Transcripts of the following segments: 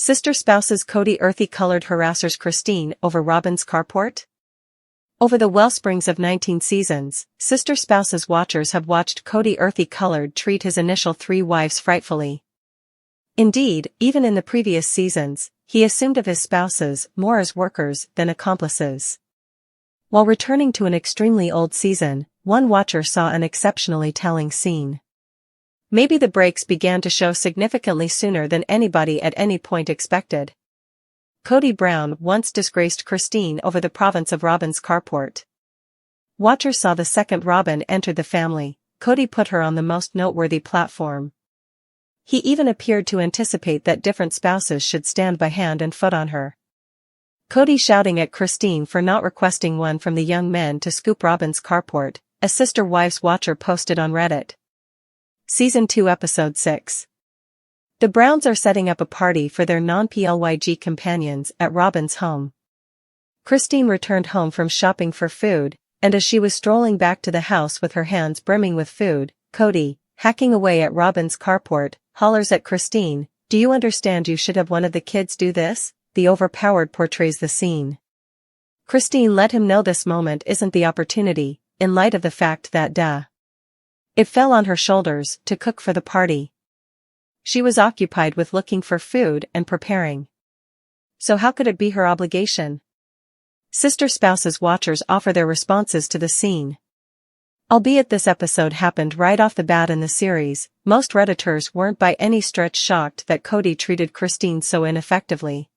Sister spouses Kody earthy-colored harassers Christine over Robin's carport? Over the wellsprings of 19 seasons, sister spouses watchers have watched Kody earthy-colored treat his initial 3 wives frightfully. Indeed, even in the previous seasons, he assumed of his spouses more as workers than accomplices. While returning to an extremely old season, one watcher saw an exceptionally telling scene. Maybe the breaks began to show significantly sooner than anybody at any point expected. Kody Brown once disgraced Christine over the province of Robin's carport. Watchers saw the second Robin entered the family, Kody put her on the most noteworthy platform. He even appeared to anticipate that different spouses should stand by hand and foot on her. Kody shouting at Christine for not requesting one from the young men to scoop Robin's carport, a sister wives watcher posted on Reddit. Season 2 Episode 6. The Browns are setting up a party for their non-PLYG companions at Robin's home. Christine returned home from shopping for food, and as she was strolling back to the house with her hands brimming with food, Kody, hacking away at Robin's carport, hollers at Christine, "Do you understand you should have one of the kids do this?" The overpowered portrays the scene. Christine let him know this moment isn't the opportunity, in light of the fact that it fell on her shoulders to cook for the party. She was occupied with looking for food and preparing. So how could it be her obligation? Sister spouses watchers offer their responses to the scene. Albeit this episode happened right off the bat in the series, most Redditors weren't by any stretch shocked that Kody treated Christine so ineffectively.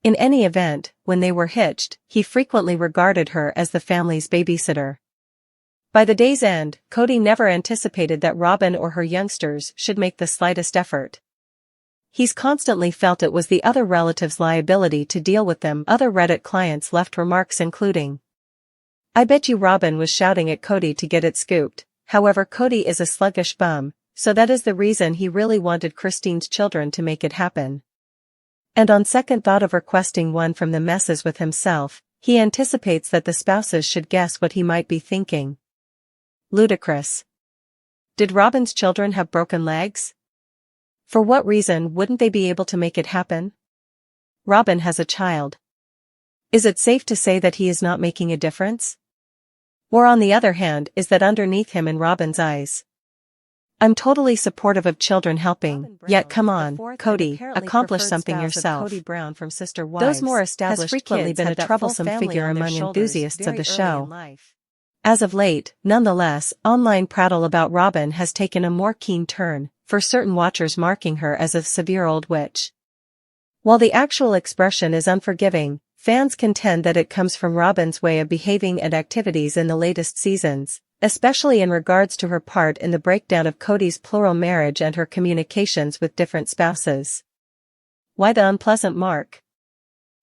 In any event, when they were hitched, he frequently regarded her as the family's babysitter. By the day's end, Kody never anticipated that Robin or her youngsters should make the slightest effort. He's constantly felt it was the other relatives' liability to deal with them. Other Reddit clients left remarks including, "I bet you Robin was shouting at Kody to get it scooped, however Kody is a sluggish bum, so that is the reason he really wanted Christine's children to make it happen." And on second thought of requesting one from the messes with himself, he anticipates that the spouses should guess what he might be thinking. Ludicrous. Did Robin's children have broken legs? For what reason wouldn't they be able to make it happen? Robin has a child. Is it safe to say that he is not making a difference? Or on the other hand, is that underneath him in Robin's eyes? I'm totally supportive of children helping, yet come on, Kody, accomplish something yourself. Kody Brown from Sister Wives Those more established has frequently been a troublesome figure among enthusiasts of the show. As of late, nonetheless, online prattle about Robin has taken a more keen turn, for certain watchers marking her as a severe old witch. While the actual expression is unforgiving, fans contend that it comes from Robin's way of behaving and activities in the latest seasons, especially in regards to her part in the breakdown of Kody's plural marriage and her communications with different spouses. Why the unpleasant mark?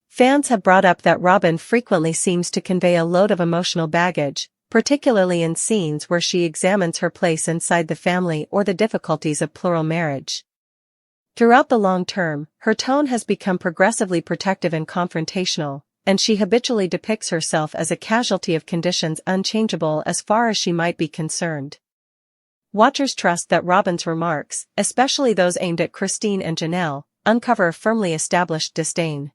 Fans have brought up that Robin frequently seems to convey a load of emotional baggage, particularly in scenes where she examines her place inside the family or the difficulties of plural marriage. Throughout the long term, her tone has become progressively protective and confrontational, and she habitually depicts herself as a casualty of conditions unchangeable as far as she might be concerned. Watchers trust that Robin's remarks, especially those aimed at Christine and Janelle, uncover a firmly established disdain.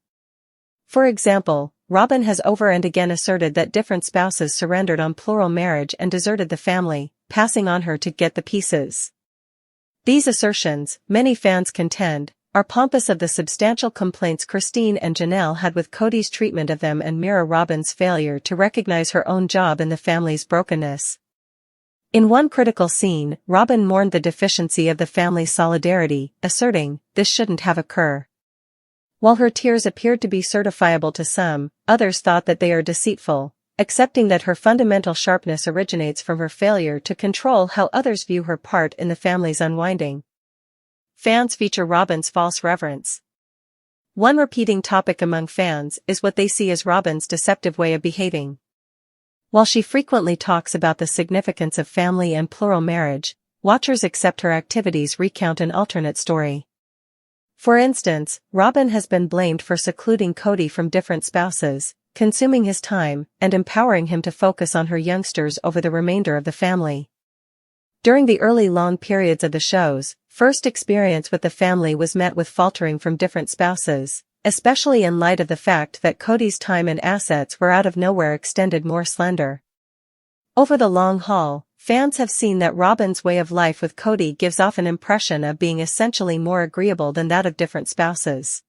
For example, Robin has over and again asserted that different spouses surrendered on plural marriage and deserted the family, passing on her to get the pieces. These assertions, many fans contend, are pompous of the substantial complaints Christine and Janelle had with Kody's treatment of them and mirror Robin's failure to recognize her own job in the family's brokenness. In one critical scene, Robin mourned the deficiency of the family's solidarity, asserting, "This shouldn't have occurred." While her tears appeared to be certifiable to some, others thought that they are deceitful, accepting that her fundamental sharpness originates from her failure to control how others view her part in the family's unwinding. Fans feature Robin's false reverence. One repeating topic among fans is what they see as Robin's deceptive way of behaving. While she frequently talks about the significance of family and plural marriage, watchers accept her activities recount an alternate story. For instance, Robin has been blamed for secluding Kody from different spouses, consuming his time, and empowering him to focus on her youngsters over the remainder of the family. During the early long periods of the shows, first experience with the family was met with faltering from different spouses, especially in light of the fact that Kody's time and assets were out of nowhere extended more slender. Over the long haul, fans have seen that Robyn's way of life with Kody gives off an impression of being essentially more agreeable than that of different spouses.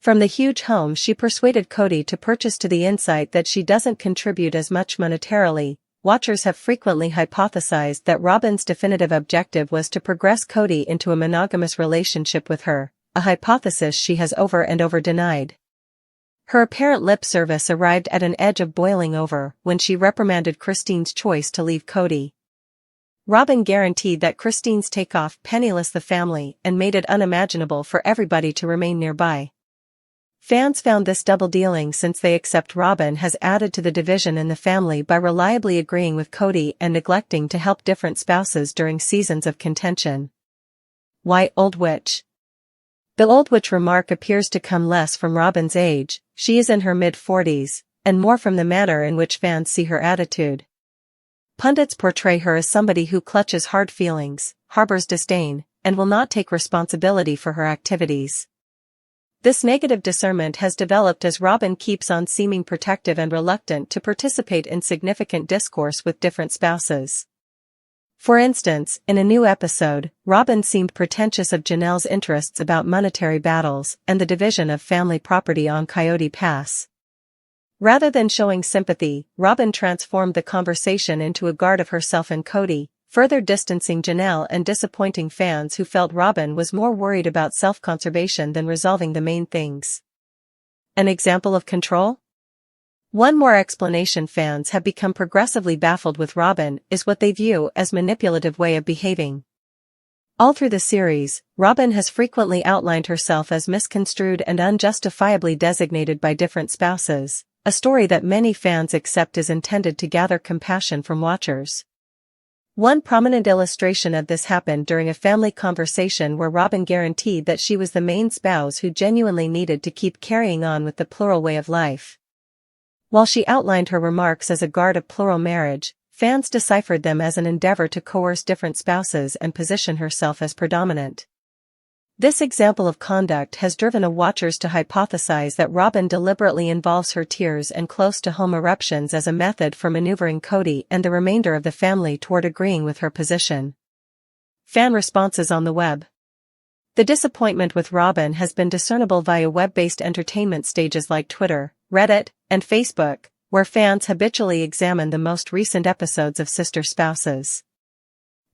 From the huge home she persuaded Kody to purchase to the insight that she doesn't contribute as much monetarily, watchers have frequently hypothesized that Robyn's definitive objective was to progress Kody into a monogamous relationship with her, a hypothesis she has over and over denied. Her apparent lip service arrived at an edge of boiling over when she reprimanded Christine's choice to leave Kody. Robyn guaranteed that Christine's take off penniless the family and made it unimaginable for everybody to remain nearby. Fans found this double-dealing since they accept Robyn has added to the division in the family by reliably agreeing with Kody and neglecting to help different spouses during seasons of contention. Why old witch? The old witch remark appears to come less from Robyn's age, she is in her mid-40s, and more from the manner in which fans see her attitude. Pundits portray her as somebody who clutches hard feelings, harbors disdain, and will not take responsibility for her activities. This negative discernment has developed as Robyn keeps on seeming protective and reluctant to participate in significant discourse with different spouses. For instance, in a new episode, Robyn seemed pretentious of Janelle's interests about monetary battles and the division of family property on Coyote Pass. Rather than showing sympathy, Robyn transformed the conversation into a guard of herself and Kody, further distancing Janelle and disappointing fans who felt Robyn was more worried about self-conservation than resolving the main things. An example of control? One more explanation fans have become progressively baffled with Robyn is what they view as manipulative way of behaving. All through the series, Robyn has frequently outlined herself as misconstrued and unjustifiably designated by different spouses, a story that many fans accept is intended to gather compassion from watchers. One prominent illustration of this happened during a family conversation where Robyn guaranteed that she was the main spouse who genuinely needed to keep carrying on with the plural way of life. While she outlined her remarks as a guard of plural marriage, fans deciphered them as an endeavor to coerce different spouses and position herself as predominant. This example of conduct has driven watchers to hypothesize that Robyn deliberately involves her tears and close-to-home eruptions as a method for maneuvering Kody and the remainder of the family toward agreeing with her position. Fan responses on the web. The disappointment with Robyn has been discernible via web-based entertainment stages like Twitter, Reddit, and Facebook, where fans habitually examine the most recent episodes of Sister Spouses.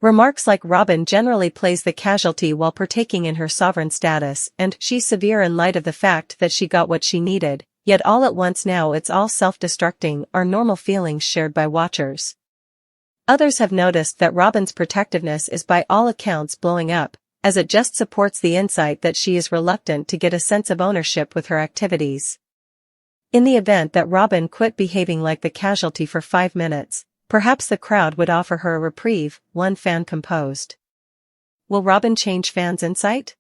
Remarks like Robyn generally plays the casualty while partaking in her sovereign status and she's severe in light of the fact that she got what she needed, yet all at once now it's all self-destructing are normal feelings shared by watchers. Others have noticed that Robyn's protectiveness is by all accounts blowing up, as it just supports the insight that she is reluctant to get a sense of ownership with her activities. In the event that Robyn quit behaving like the casualty for 5 minutes, perhaps the crowd would offer her a reprieve, one fan composed. Will Robyn change fans' insight?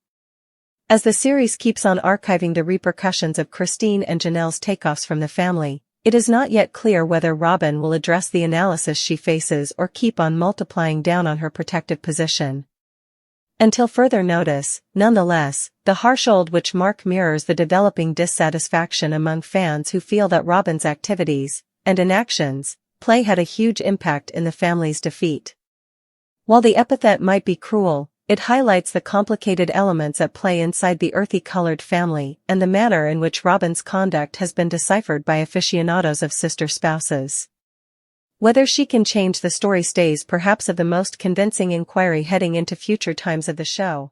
As the series keeps on archiving the repercussions of Christine and Janelle's takeoffs from the family, it is not yet clear whether Robyn will address the analysis she faces or keep on multiplying down on her protective position. Until further notice, nonetheless, the harsh old witch mark mirrors the developing dissatisfaction among fans who feel that Robyn's activities, and inactions, play had a huge impact in the family's defeat. While the epithet might be cruel, it highlights the complicated elements at play inside the earthy-colored family and the manner in which Robyn's conduct has been deciphered by aficionados of Sister Spouses. Whether she can change the story stays perhaps of the most convincing inquiry heading into future times of the show.